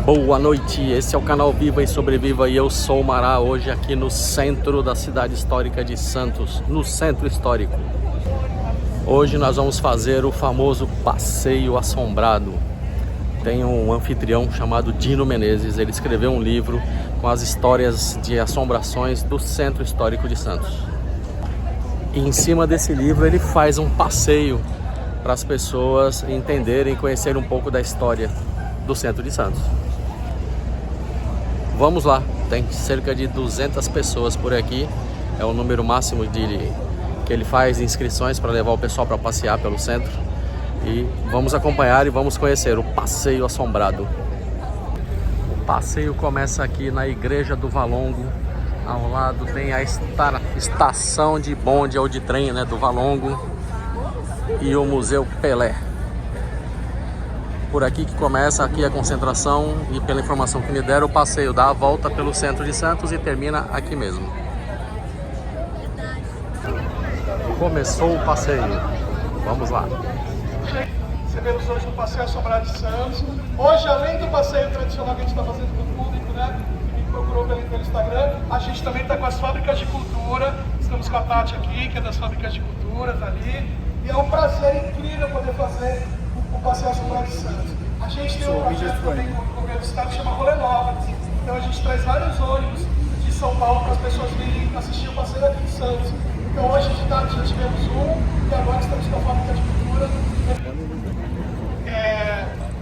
Boa noite, esse é o canal Viva e Sobreviva e eu sou o Mará, hoje aqui no centro da cidade histórica de Santos, no centro histórico. Hoje nós vamos fazer o famoso passeio assombrado. Tem um anfitrião chamado Dino Menezes, ele escreveu um livro com as histórias de assombrações do centro histórico de Santos. E em cima desse livro ele faz um passeio para as pessoas entenderem e conhecerem um pouco da história do centro de Santos. Vamos lá, tem cerca de 200 pessoas por aqui, é o número máximo que ele faz inscrições para levar o pessoal para passear pelo centro. E vamos acompanhar e vamos conhecer o passeio assombrado. O passeio começa aqui na Igreja do Valongo. Ao lado tem a estação de bonde ou de trem, né, do Valongo e o Museu Pelé. Por aqui que começa aqui a concentração e pela informação que me deram, o passeio dá a volta pelo centro de Santos e termina aqui mesmo. Começou o passeio. Vamos lá. Recebemos hoje um passeio assombrado de Santos. Hoje, além do passeio tradicional que a gente está fazendo com o público, né, que me procurou pelo Instagram, a gente também está com as fábricas de cultura. Estamos com a Tati aqui, que é das fábricas de cultura, tá ali. E é um prazer incrível poder fazer o passeio assombrado de Santos. A gente tem um projeto também com o governo do estado que chama Rolê Novas. Então a gente traz vários ônibus de São Paulo para as pessoas virem assistir o passeio aqui em Santos. Então hoje de tarde já tivemos um e agora estamos com a fábrica de cultura.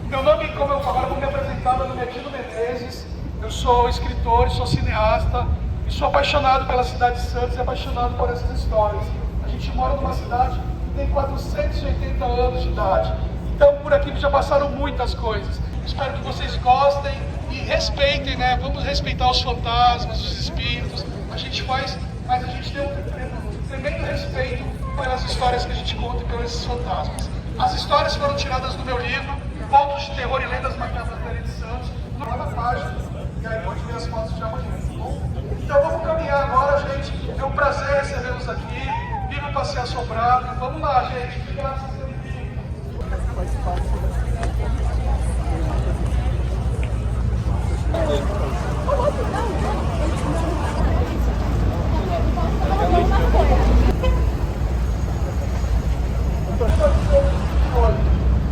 Meu nome, como eu agora vou me apresentar, meu nome é Dino Menezes. Eu sou escritor, sou cineasta e sou apaixonado pela cidade de Santos e apaixonado por essas histórias. A gente mora numa cidade que tem 480 anos de idade. Então por aqui já passaram muitas coisas. Espero que vocês gostem e respeitem, né? Vamos respeitar os fantasmas, os espíritos. A gente faz, mas a gente tem um tremendo respeito pelas histórias que a gente conta e pelos fantasmas. As histórias foram tiradas do meu livro, Contos de Terror e Lendas Macabras da Ilha de Santos, lá na página. E aí pode ver as fotos de amanhã, tá bom? Então vamos caminhar agora, gente. É um prazer recebê-los aqui. Viva o passeio assombrado. Vamos lá, gente. Obrigado por terem vindo.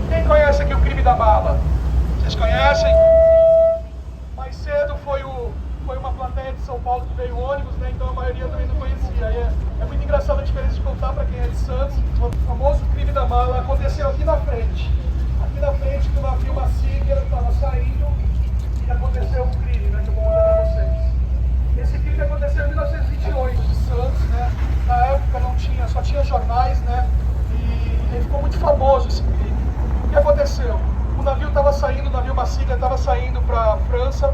Quem conhece aqui o crime da bala? Vocês conhecem? Mais cedo foi uma plateia de São Paulo que veio ônibus, né? Então a maioria também não conhecia. É muito engraçado a diferença de contar para quem é de Santos. O famoso crime da bala aconteceu aqui na frente. Aqui na frente do navio Macília estava saindo e aconteceu um crime, né? Que eu vou mostrar para vocês. Esse crime aconteceu em 1928 de Santos, né? Na época não tinha, só tinha jornais, né? E ficou muito famoso esse crime. O que aconteceu? O navio estava saindo, o navio Macília estava saindo para a França.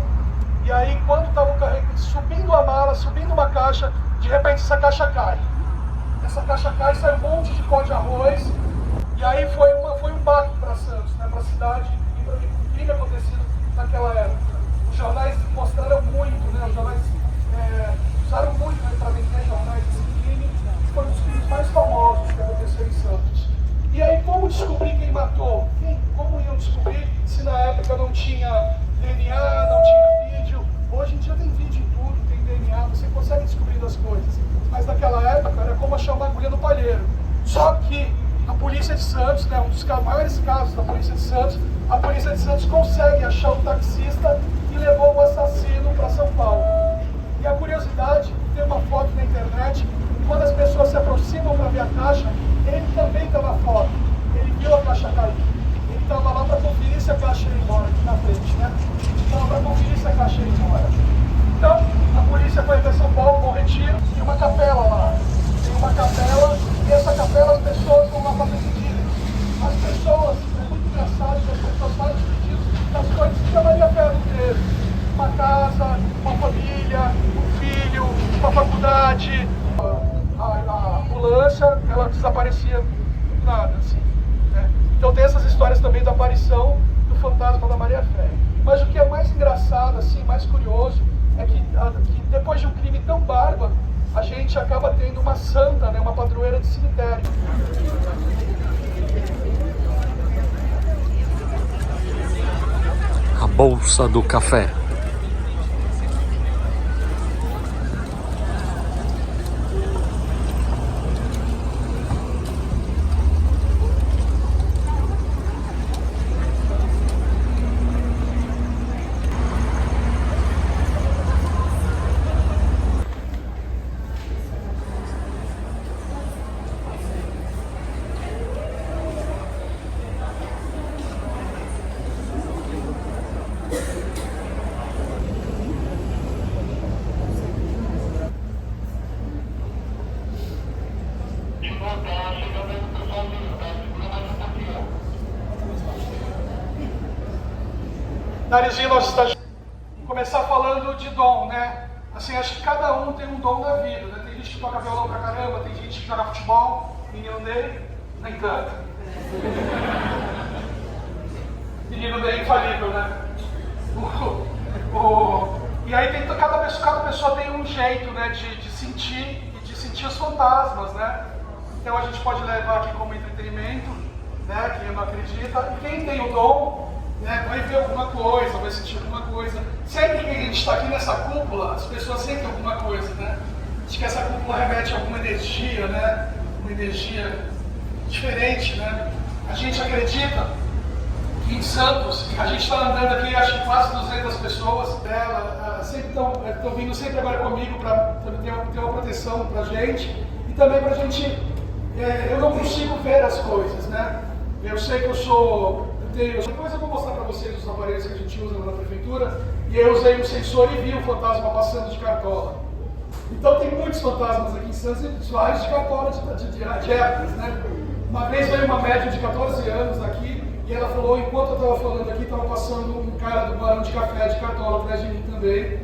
E aí, quando estavam subindo a mala, subindo uma caixa, de repente essa caixa cai. Essa caixa cai, sai um monte de pó de arroz. E aí foi um baque para Santos, né? Para a cidade, e para o crime acontecido naquela época. Os jornais mostraram muito, né? Os jornais usaram muito, né, para vender jornais desse crime. Foi um dos crimes mais famosos que aconteceu em Santos. E aí, como descobrir quem matou? Como iam descobrir se na época não tinha DNA, não tinha vídeo? Hoje em dia tem vídeo em tudo, tem DNA, você consegue descobrir as coisas. Mas naquela época era como achar uma agulha no palheiro. Só que a polícia de Santos, né, um dos maiores casos da polícia de Santos, a polícia de Santos consegue achar um taxista e levou o assassino para São Paulo. E a curiosidade, tem uma foto na internet, quando as pessoas se aproximam para ver a caixa, ele também estava fora. Ele viu a caixa cair. Ele estava lá para conferir se a caixa ia embora, aqui na frente, né? Estava para conferir se a caixa ia embora. Então, a polícia foi até São Paulo, Bom Retiro, tem uma capela lá. Tem uma capela, e essa capela as pessoas vão lá para pedir. As pessoas, é muito engraçado que as pessoas fazem pedidos das coisas que a Maria Ferro teve. Uma casa, uma família, um filho, uma faculdade. A ambulância, ela desaparecia do nada, assim, né? Então tem essas histórias também da aparição do fantasma da Maria Fé. Mas o que é mais engraçado, assim, mais curioso, é que depois de um crime tão bárbaro, a gente acaba tendo uma santa, né, uma padroeira de cemitério. Bolsa do Café. Narizinho, nós estamos começar falando de dom, né? Assim, acho que cada um tem um dom na vida, né? Tem gente que toca violão pra caramba, tem gente que joga futebol, menino Ney, nem tanto. Menino Ney infalível, né? E aí tem, cada pessoa tem um jeito, né, de sentir e de sentir os fantasmas, né? Então a gente pode levar aqui como entretenimento, né? Quem não acredita, e quem tem o dom, né, vai ver alguma coisa, vai sentir alguma coisa. Sempre que a gente está aqui nessa cúpula, as pessoas sentem alguma coisa, né? Acho que essa cúpula remete a alguma energia, né? Uma energia diferente, né? A gente acredita que em Santos, a gente está andando aqui, acho que quase 200 pessoas, sempre estão vindo sempre agora comigo para ter uma proteção para a gente e também para a gente, eu não consigo ver as coisas, né? Eu sei que eu sou... Depois eu vou mostrar para vocês os aparelhos que a gente usa na prefeitura. E eu usei um sensor e vi o fantasma passando de cartola. Então tem muitos fantasmas aqui em Santos e vários de cartola de épocas, né? Uma vez veio uma médium de 14 anos aqui e ela falou, enquanto eu estava falando aqui, estava passando um cara do barão de café de cartola atrás de mim também,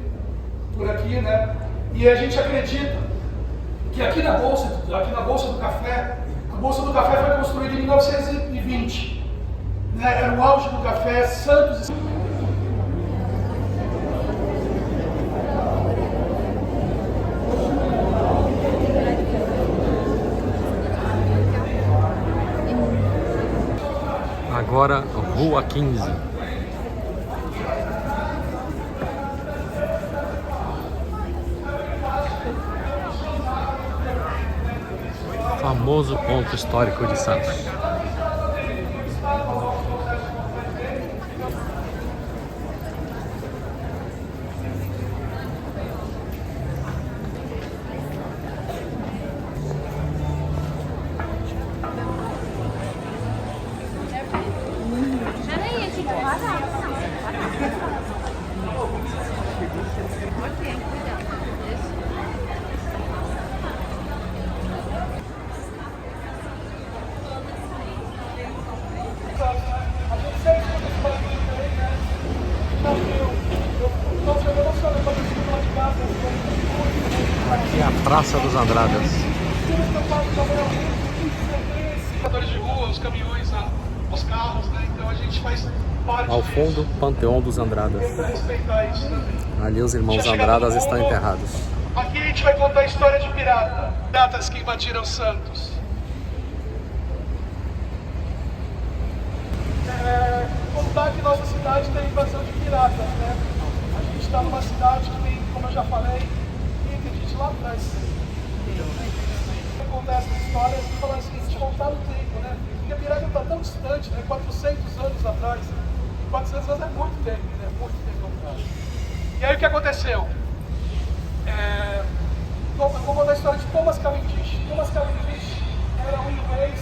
por aqui, né? E a gente acredita que aqui na Bolsa do Café, a Bolsa do Café foi construída em 1920. Era o auge do café, Santos. Agora, Rua 15. Famoso ponto histórico de Santos. Aqui é a Praça dos Andradas. Os de rua, os caminhões, os carros, né? Então a gente faz parte. Ao fundo, Panteão dos Andradas. Respeitar isso também. Ali os irmãos Andradas estão enterrados. Aqui a gente vai contar a história de piratas que invadiram Santos. Contar que nossa cidade tem invasão de piratas, né? A gente está numa cidade que tem, como eu já falei, tem gente lá atrás. Eu contar essas histórias e falar assim, a gente voltar no tempo, né? Porque a pirata está tão distante, né? 400 anos atrás. 400 anos é muito tempo, né? Muito tempo atrás. E aí o que aconteceu? Eu vou contar a história de Thomas Cavendish. Thomas Cavendish era um inglês,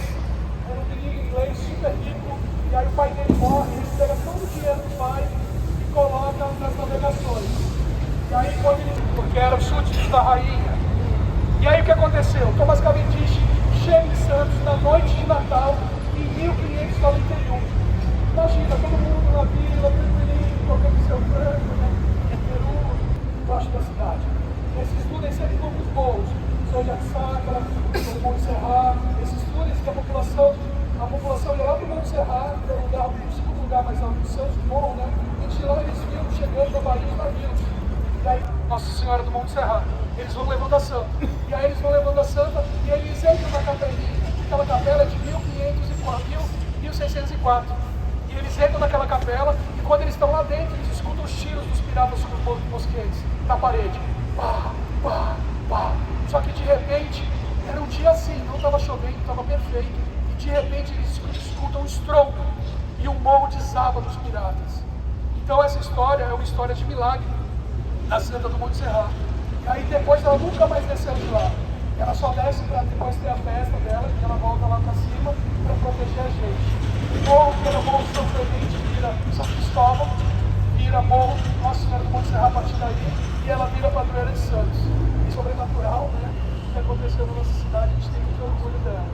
era um menino inglês super rico, e aí o pai dele morre, ele pega todo o dinheiro do pai e coloca nas navegações. E aí quando ele, porque era o súdito da rainha. E aí o que aconteceu? Thomas Cavendish chega em Santos na noite de Natal em 1591. Imagina, todo mundo na vila, tranquilinho, tocando seu frango, né? Peru, embaixo da cidade. Esses túneis sempre grupos bons, São de Sacra, o Monte Serra, esses túneis que a população ia lá para o Monte Serra, que é o segundo lugar mais alto do Santos, bom, né? E de lá eles viam chegando na Bahia os navios. E aí, Nossa Senhora do Monte Serra, eles vão levando a Santa. E aí eles vão levando a Santa e eles entram na capelinha. Aquela capela é de 1604. E eles entram naquela capela e quando eles estão lá dentro, eles escutam os tiros dos piratas sobre os mosquetes na parede. Pá, pá, pá. Só que de repente, era um dia assim, não estava chovendo, estava perfeito. E de repente eles escutam um estrondo e o morro desaba dos piratas. Então essa história é uma história de milagre da Santa do Monte Serrat. E aí depois ela nunca mais desceu de lá. Ela só desce para depois ter a festa dela, e ela volta lá para cima para proteger a gente. O morro que era Morro São Clemente vira São Cristóvão, vira Morro Nossa Senhora do Monte Serrat a partir daí, e ela vira Padroeira de Santos. E sobrenatural, né? O que aconteceu na nossa cidade, a gente tem muito orgulho dela.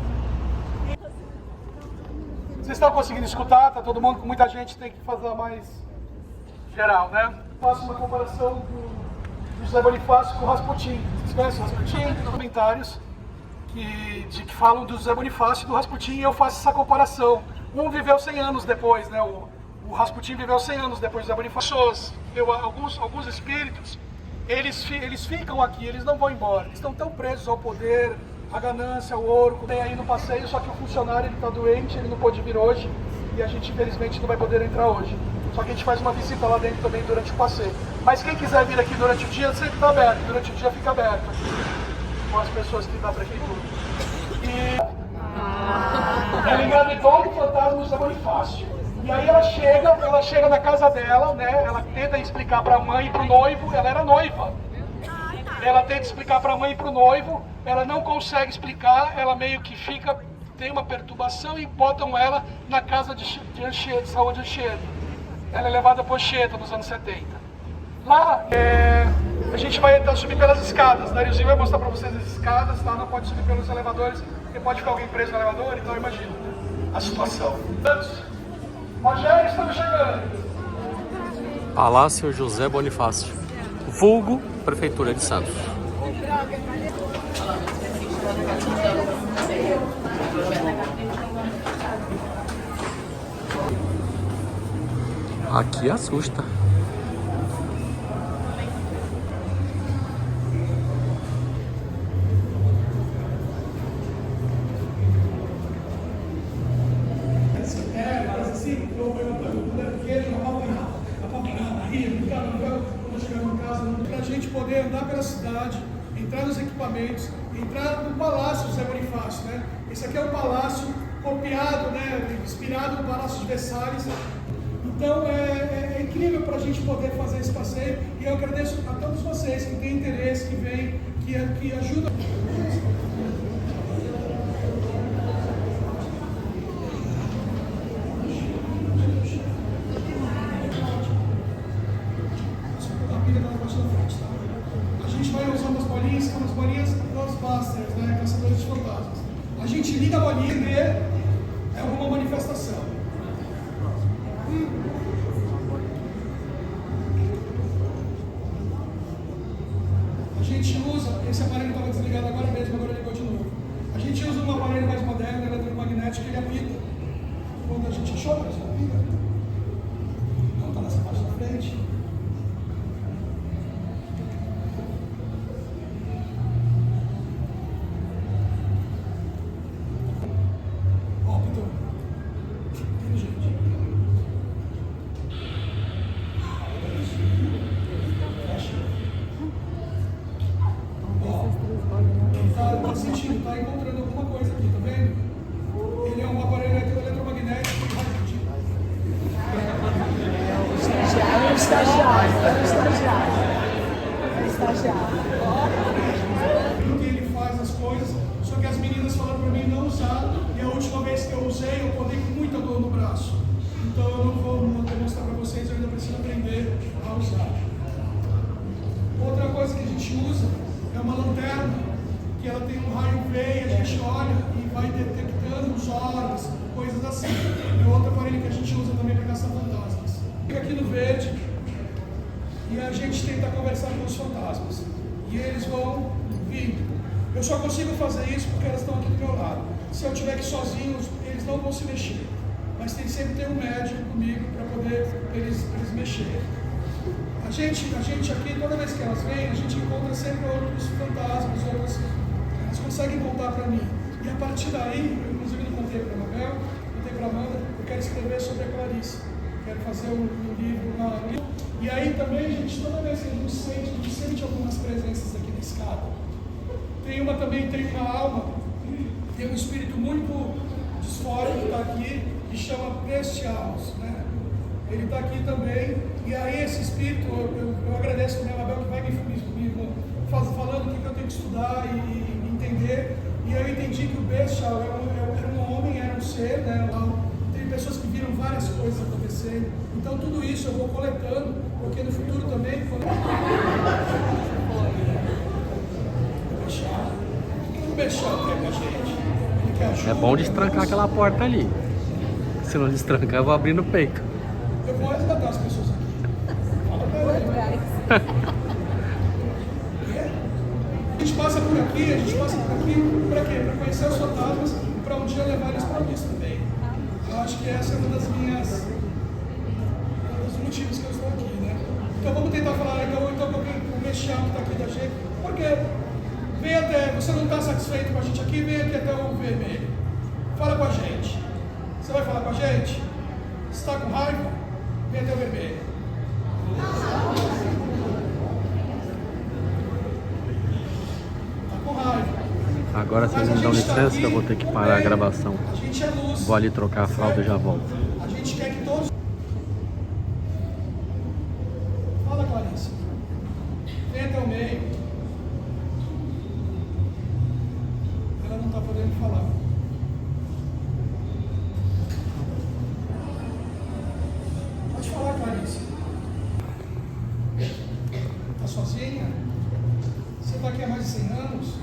Vocês estão conseguindo escutar? Tá todo mundo, com muita gente, tem que fazer mais geral, né? Faço uma comparação do José Bonifácio com o Rasputin. Vocês conhecem o Rasputin? Tem comentários que falam do José Bonifácio e do Rasputin, e eu faço essa comparação. Um viveu 100 anos depois, né? O Rasputin viveu 100 anos depois do José Bonifácio. Alguns espíritos, eles ficam aqui, eles não vão embora. Eles estão tão presos ao poder, à ganância, ao ouro. Tem aí no passeio, só que o funcionário está doente, ele não pôde vir hoje, e a gente infelizmente não vai poder entrar hoje. Só que a gente faz uma visita lá dentro também durante o passeio. Mas quem quiser vir aqui durante o dia, sempre está aberto. Durante o dia fica aberto aqui, com as pessoas que dá prefeitura. E ela engravidou do fantasma do José Bonifácio. E aí ela chega na casa dela, né? Ela tenta explicar para a mãe e para o noivo, ela era noiva. Ela tenta explicar para a mãe e para o noivo, ela não consegue explicar, ela meio que tem uma perturbação e botam ela na casa de saúde Anchieta. Ela é levada para Anchieta nos anos 70. Lá, a gente vai subir pelas escadas. Dariozinho vai mostrar para vocês as escadas, tá? Não pode subir pelos elevadores, porque pode ficar alguém preso no elevador, então imagina a situação. Rogério, estamos chegando. Palácio José Bonifácio, vulgo Prefeitura de Santos. Aqui assusta. Para a gente poder andar pela cidade, entrar nos equipamentos, entrar no Palácio José Bonifácio, né? Esse aqui é o palácio copiado, né? Inspirado no Palácio de Versalhes. Então é incrível para a gente poder fazer esse passeio, e eu agradeço a todos vocês que têm interesse, que vêm, que ajudam. A gente vai usando as bolinhas, que são as bolinhas Ghostbusters, né? Caçadores de fantasmas. A gente liga a bolinha e é uma manifestação. A gente usa, esse aparelho estava desligado agora mesmo, agora ligou de novo. A gente usa um aparelho mais moderno, eletromagnético, que ele apita. Quando a gente chora, ele apita. Então está nessa parte da frente. Ó, apitou. Inteligente. Tá sentindo, tá encontrando alguma coisa aqui, tá vendo? Ele é um aparelho eletromagnético que vai repetir. É um estagiário. Que ele faz as coisas, só que as meninas falaram pra mim não usar, e a última vez que eu usei, eu acordei com muita dor no braço. Então eu não vou mostrar pra vocês, eu ainda preciso aprender a usar. Outra coisa que a gente usa é uma lanterna, que ela tem um raio V, a gente olha e vai detectando os olhos, coisas assim. É outro aparelho que a gente usa também para caçar fantasmas. Fica aqui no verde e a gente tenta conversar com os fantasmas. E eles vão vindo. Eu só consigo fazer isso porque elas estão aqui do meu lado. Se eu estiver aqui sozinho, eles não vão se mexer. Mas tem que sempre ter um médico comigo para poder eles mexerem. A gente aqui, toda vez que elas vêm, a gente encontra sempre outros fantasmas, eles conseguem contar para mim. E a partir daí, eu inclusive não contei para a Mabel, contei para a Amanda, eu quero escrever sobre a Clarice. Quero fazer um livro lá. E aí também, gente, toda vez que a gente sente algumas presenças aqui na escada. Tem uma alma, tem um espírito muito disfórico que está aqui, que chama Bestials, né? Ele está aqui também, e aí esse espírito, eu agradeço também ao Abel que vai me falando o que eu tenho que estudar e entender, e eu entendi que o Bestial era um homem, era um ser, né? Tem pessoas que viram várias coisas acontecendo, então tudo isso eu vou coletando, porque no futuro também... O Bestial quer com a gente? Ele quer ajuda, É bom destrancar aquela porta ali. Se não destrancar, eu vou abrir no peito. eu vou resgatar as pessoas aqui. Fala pra ele. A gente passa por aqui, para quê? Para conhecer os fantasmas e para um dia levar eles para mim também. Eu acho que essa é uma dos motivos que eu estou aqui, né? Então vamos tentar falar então com o Bestial que está aqui da gente, porque vem até, você não está satisfeito com a gente aqui, vem aqui até o vermelho. Fala com a gente. Você vai falar com a gente? Se está com raiva, vem até o vermelho. Está com raiva. Agora vocês me dão licença que eu vou ter que parar a gravação. A gente é luz. Vou ali trocar a fralda e já volto. A gente quer que todos... Fala, Clarice. Vem até o meio. Ela não está podendo falar. Pode falar, Clarice. Está sozinha? Você está aqui há mais de 100 anos?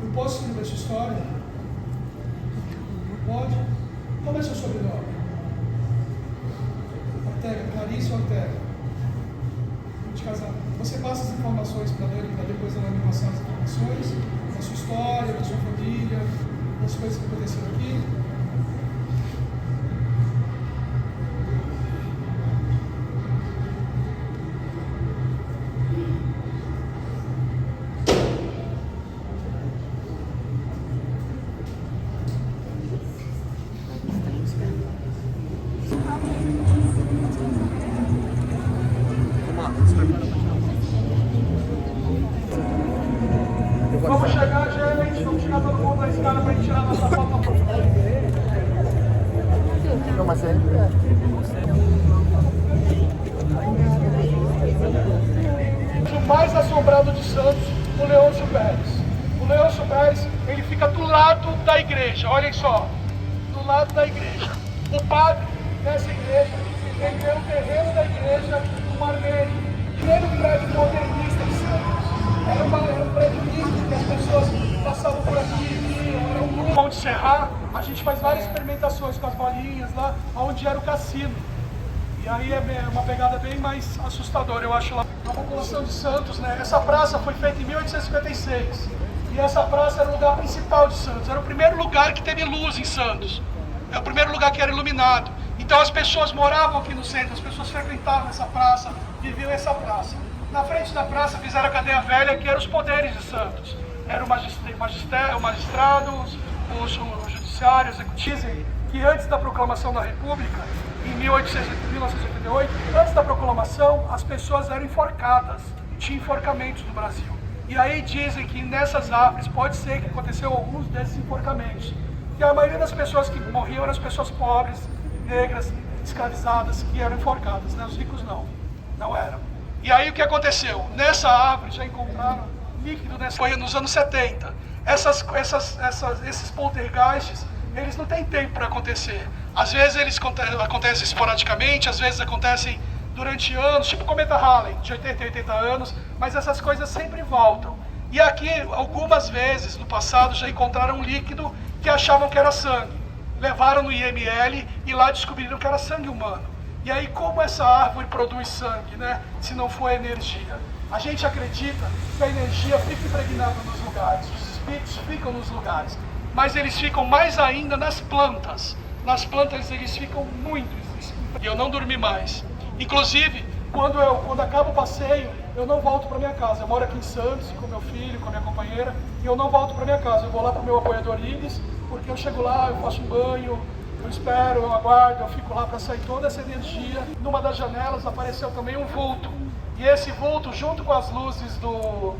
Eu posso escrever sua história? Pode? Qual é seu sobrenome? Ortega, Clarice Ortega. De casar. Você passa as informações para ele, para depois ela me passar as informações da sua história, da sua família, das coisas que aconteceram aqui. Vamos chegar, gente, vamos tirar todo mundo da escada para gente tirar nossa foto. Não, mas é. O mais assombrado de Santos, o Leôncio Pérez. O Leôncio Pérez, ele fica do lado da igreja, olhem só, do lado da igreja. O padre dessa igreja, ele tem o terreno da igreja, um armênio, primeiro prédio modernista de Santos. Era um prédio místico que as pessoas passavam por aqui, era um grupo. Onde Serrar, a gente faz várias experimentações com as bolinhas lá, onde era o cassino. E aí é uma pegada bem mais assustadora, eu acho, lá. A população de Santos, né? Essa praça foi feita em 1856. E essa praça era o lugar principal de Santos. Era o primeiro lugar que teve luz em Santos. É o primeiro lugar que era iluminado. Então as pessoas moravam aqui no centro, as pessoas frequentavam essa praça, viviam essa praça. Na frente da praça fizeram a cadeia velha, que eram os poderes de Santos. Eram os magistrados, o judiciário, o executivo. Dizem que antes da proclamação da República, em 1988, antes da proclamação, as pessoas eram enforcadas. Tinha enforcamentos no Brasil. E aí dizem que nessas árvores pode ser que aconteceu alguns desses enforcamentos. E a maioria das pessoas que morriam eram as pessoas pobres, negras, escravizadas, que eram enforcadas, né? Os ricos não eram. E aí o que aconteceu? Nessa árvore já encontraram líquido, foi nos anos 70. Esses poltergeists, eles não têm tempo para acontecer. Às vezes eles acontecem esporadicamente, às vezes acontecem durante anos, tipo o cometa Halley, de 80 anos, mas essas coisas sempre voltam. E aqui, algumas vezes no passado, já encontraram um líquido que achavam que era sangue. Levaram no IML e lá descobriram que era sangue humano. E aí, como essa árvore produz sangue, né? Se não for energia? A gente acredita que a energia fica impregnada nos lugares, os espíritos ficam nos lugares, mas eles ficam mais ainda nas plantas. Nas plantas eles ficam muito. E eu não dormi mais. Inclusive, quando acaba o passeio, eu não volto para minha casa. Eu moro aqui em Santos com meu filho, com a minha companheira, e eu não volto para minha casa. Eu vou lá para o meu apoiador Iris, porque eu chego lá, eu faço um banho, Eu espero, eu aguardo, eu fico lá para sair toda essa energia. Numa das janelas apareceu também um vulto. E esse vulto, junto com as luzes do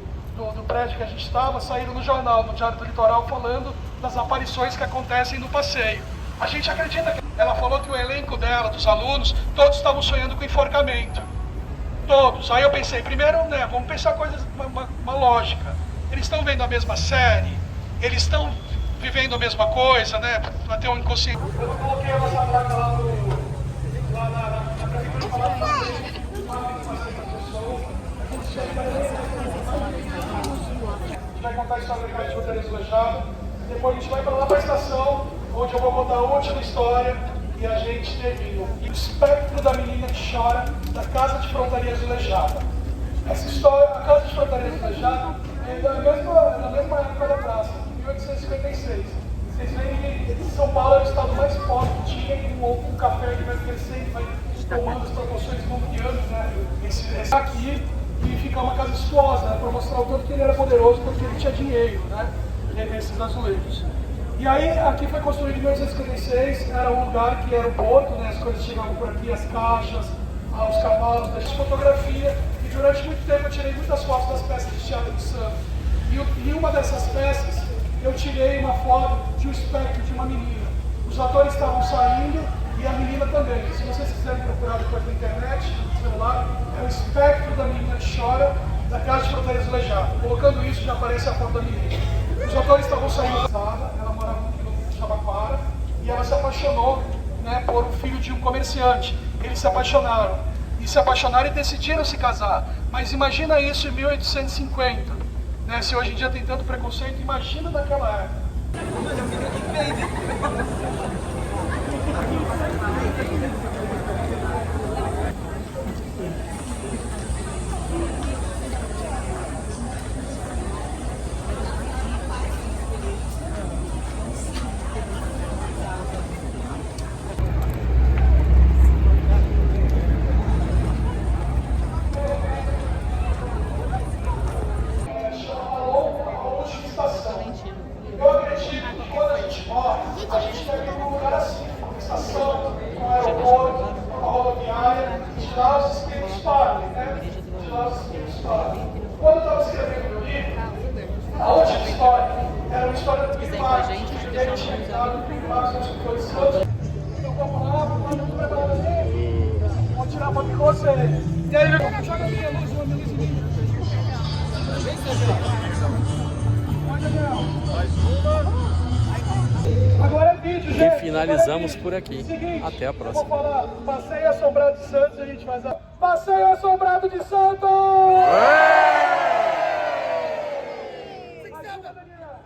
prédio que a gente estava, saíram no jornal, no Diário do Litoral, falando das aparições que acontecem no passeio. A gente acredita que ela falou que o elenco dela, dos alunos, todos estavam sonhando com enforcamento. Todos. Aí eu pensei, primeiro, né, vamos pensar coisas, uma lógica. Eles estão vendo a mesma série, eles estão vivendo a mesma coisa, né, para ter um inconsciente. Eu coloquei a nossa placa lá na prefeitura vai contar a história da casa de Fortaleza Lejado. Depois a gente vai para lá para a estação, onde eu vou contar a última história e a gente termina. O espectro da menina que chora da Casa de Frontarias de Lejada. Essa história, a Casa de Frontarias de Lejada, é na mesma época da praça, 1856. Vocês veem que São Paulo é o estado mais pobre que tinha, com um café que vai crescendo, vai tomando as proporções mundianas, né? Esse aqui. E ficar uma casa suntuosa, né, para mostrar o tanto que ele era poderoso, porque ele tinha dinheiro, né, nesses azulejos. E aí, aqui foi construído em 1856, era um lugar que era o porto, né, as coisas chegavam por aqui, as caixas, os cavalos, a gente fotografia, e durante muito tempo eu tirei muitas fotos das peças de teatro de samba. E uma dessas peças, eu tirei uma foto de um espectro de uma menina. Os atores estavam saindo e a menina também. Se vocês quiserem procurar depois na internet, no celular, é o espectro da menina que chora da Casa de Fronteiras do Lejado. Colocando isso, já aparece a foto da menina. Os atores estavam saindo da sala, ela morava no Jabaquara, e ela se apaixonou, né, por um filho de um comerciante. Eles se apaixonaram. E se apaixonaram e decidiram se casar. Mas imagina isso em 1850. Né? Se hoje em dia tem tanto preconceito, imagina naquela época. Quando eu estava escrevendo meu livro, a última história era uma história do Billy Martin, que ele tinha dado o Billy Martin aos escritores todos. Então vamos lá, vamos preparar assim, vou tirar uma de você. E aí ele joga a minha luz, uma luz em mim. Agora é vídeo, gente. E finalizamos por aqui. Até a próxima. Eu vou falar, Passeio Assombrado de Santos, a gente faz a... Passeio Assombrado de Santos! Ajuda, Daniela!